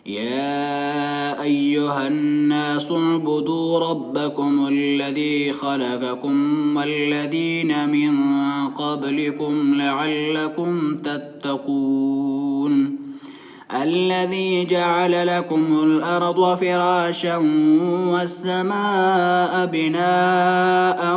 يا أيها الناس اعبدوا ربكم الذي خلقكم والذين من قبلكم لعلكم تتقون الذي جعل لكم الأرض فراشا والسماء بناء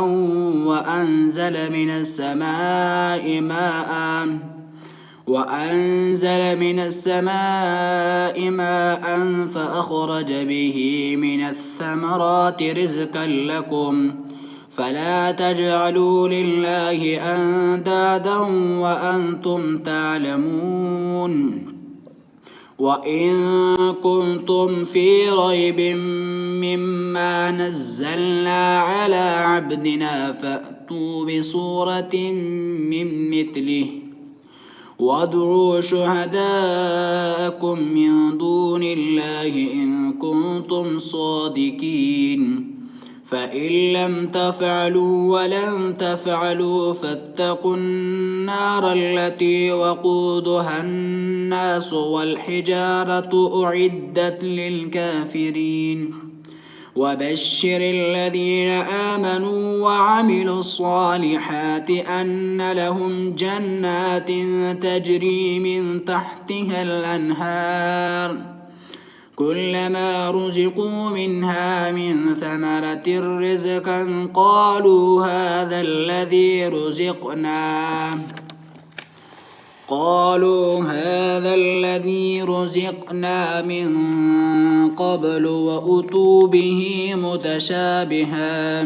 وأنزل من السماء ماء فأخرج به من الثمرات رزقا لكم فلا تجعلوا لله أندادا وأنتم تعلمون وإن كنتم في ريب مما نزلنا على عبدنا فأتوا بسورة من مثله وادعوا شهداءكم من دون الله إن كنتم صادقين فإن لم تفعلوا ولن تفعلوا فاتقوا النار التي وقودها الناس والحجارة أعدت للكافرين وبشر الذين آمنوا وعملوا الصالحات أن لهم جنات تجري من تحتها الأنهار كلما رزقوا منها من ثمرة رزقا قالوا هذا الذي رزقنا من قبل وأتوا به متشابها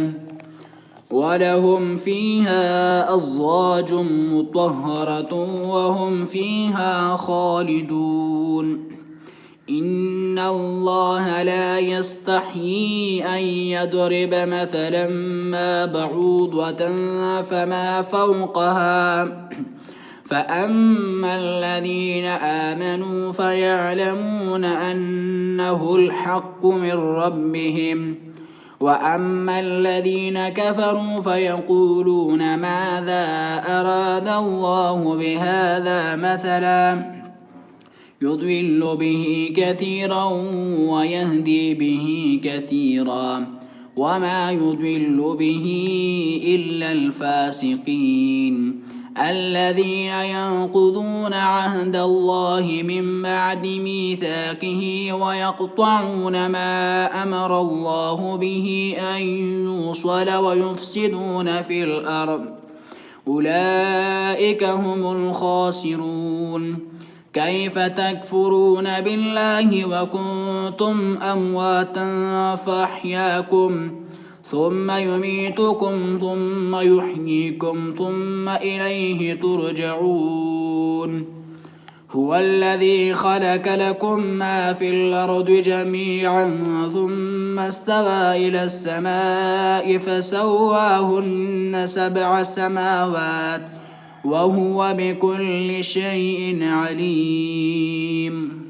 ولهم فيها أزواج مطهرة وهم فيها خالدون إن الله لا يستحيي أن يضرب مثلا ما بعوضة فما فوقها فأما الذين آمنوا فيعلمون أنه الحق من ربهم وأما الذين كفروا فيقولون ماذا أراد الله بهذا مثلا يضل به كثيرا ويهدي به كثيرا وما يضل به إلا الفاسقين الذين ينقضون عهد الله من بعد ميثاقه ويقطعون ما أمر الله به أن يوصل ويفسدون في الأرض أولئك هم الخاسرون كيف تكفرون بالله وكنتم أمواتا فأحياكم ثم يميتكم ثم يحييكم ثم إليه ترجعون هو الذي خلق لكم ما في الأرض جميعا ثم استوى إلى السماء فسواهن 7 سماوات وهو بكل شيء عليم